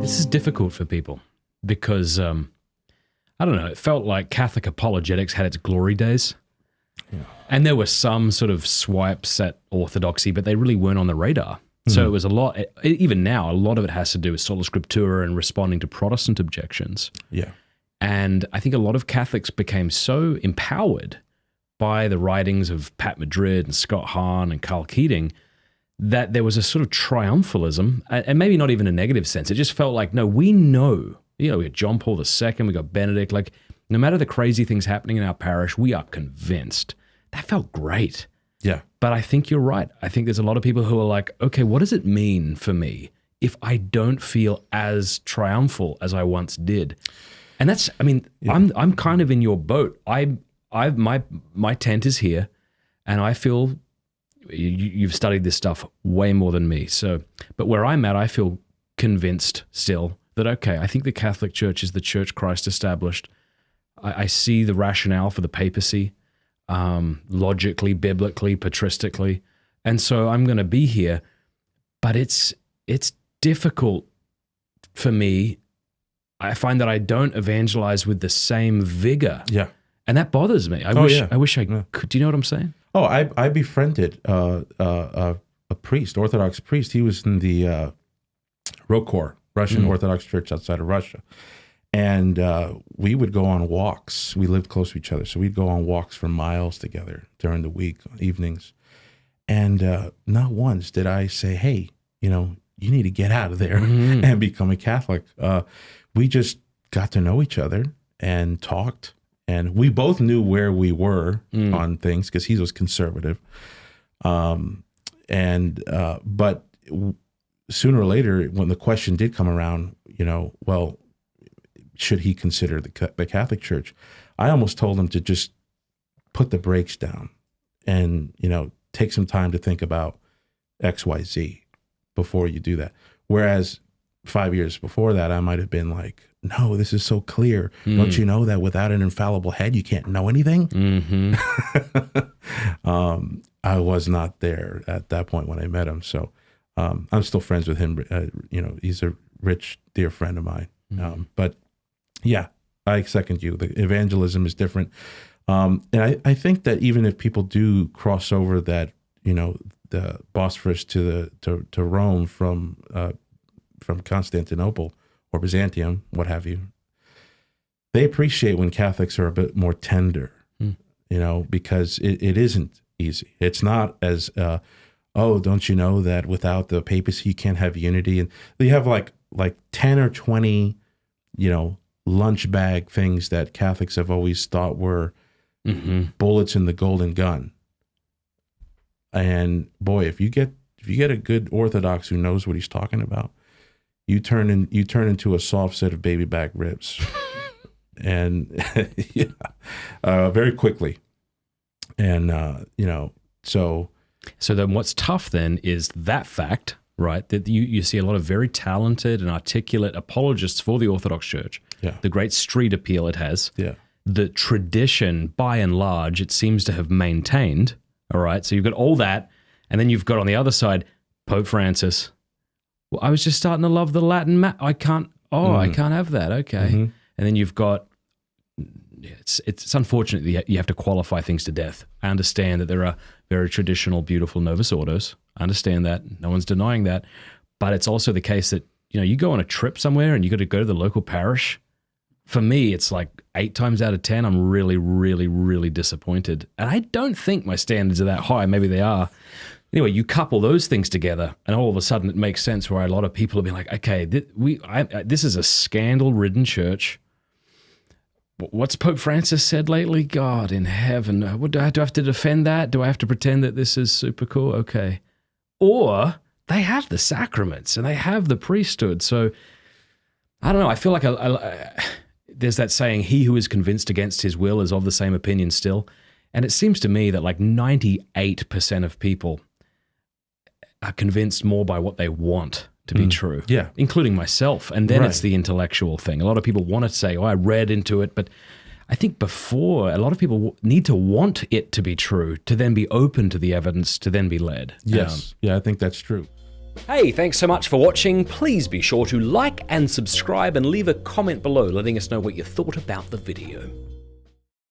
This is difficult for people because, I don't know, it felt like Catholic apologetics had its glory days. Yeah. And there were some sort of swipes at orthodoxy, but they really weren't on the radar. So it was a lot, even now, a lot of it has to do with sola scriptura and responding to Protestant objections. Yeah. And I think a lot of Catholics became so empowered by the writings of Pat Madrid and Scott Hahn and Carl Keating that there was a sort of triumphalism, and maybe not even a negative sense. It just felt like, no, we know, we got John Paul II, we got Benedict, like no matter the crazy things happening in our parish, we are convinced. That felt great. Yeah. But I think you're right. I think there's a lot of people who are like, okay, what does it mean for me if I don't feel as triumphal as I once did? And that's, I mean, yeah. I'm kind of in your boat. My tent is here, and I feel you've studied this stuff way more than me. So, but where I'm at, I feel convinced still that, okay, I think the Catholic Church is the church Christ established. I see the rationale for the papacy. Logically, biblically, patristically. And so I'm going to be here, but it's difficult for me. I find that I don't evangelize with the same vigor. Yeah. And that bothers me. I wish I could. Do you know what I'm saying? Oh, I befriended a priest, Orthodox priest. He was in the Rokor, Russian Orthodox Church outside of Russia. And we would go on walks. We lived close to each other, so we'd go on walks for miles together during the week, evenings. And not once did I say, hey, you need to get out of there and become a Catholic. We just got to know each other and talked. And we both knew where we were on things because he was conservative. But sooner or later, when the question did come around, well, should he consider the Catholic Church? I almost told him to just put the brakes down and, take some time to think about X, Y, Z before you do that. Whereas 5 years before that, I might have been like, no, this is so clear. Don't you know that without an infallible head, you can't know anything? Mm-hmm. I was not there at that point when I met him. So I'm still friends with him. He's a rich, dear friend of mine. But yeah, I second you. The evangelism is different. And I think that even if people do cross over that, the Bosphorus to Rome from Constantinople or Byzantium, what have you, they appreciate when Catholics are a bit more tender, because it isn't easy. It's not as, don't you know that without the papacy, you can't have unity? And they have like 10 or 20, lunch bag things that Catholics have always thought were bullets in the golden gun. And boy, if you get a good Orthodox who knows what he's talking about, you turn into a soft set of baby back ribs, and very quickly. And so then what's tough then is that fact, right? That you see a lot of very talented and articulate apologists for the Orthodox Church. Yeah. The great street appeal it has. Yeah. The tradition, by and large, it seems to have maintained. All right. So you've got all that. And then you've got on the other side, Pope Francis. Well, I was just starting to love the Latin I can't have that. Okay. And then you've got, it's unfortunate that you have to qualify things to death. I understand that there are very traditional, beautiful Novus Ordos. I understand that. No one's denying that. But it's also the case that, you go on a trip somewhere and you got to go to the local parish. For me, it's like 8 times out of 10, I'm really, really, really disappointed. And I don't think my standards are that high. Maybe they are. Anyway, you couple those things together, and all of a sudden it makes sense where a lot of people will be like, okay, this is a scandal-ridden church. What's Pope Francis said lately? God in heaven. Do I have to defend that? Do I have to pretend that this is super cool? Okay. Or they have the sacraments and they have the priesthood. So I don't know. I feel like there's that saying, he who is convinced against his will is of the same opinion still. And it seems to me that like 98% of people are convinced more by what they want to be true. Yeah. Including myself. And then it's the intellectual thing. A lot of people want to say, I read into it, but I think before, a lot of people need to want it to be true, to then be open to the evidence, to then be led. Yes. I think that's true. Hey, thanks so much for watching. Please be sure to like and subscribe and leave a comment below letting us know what you thought about the video.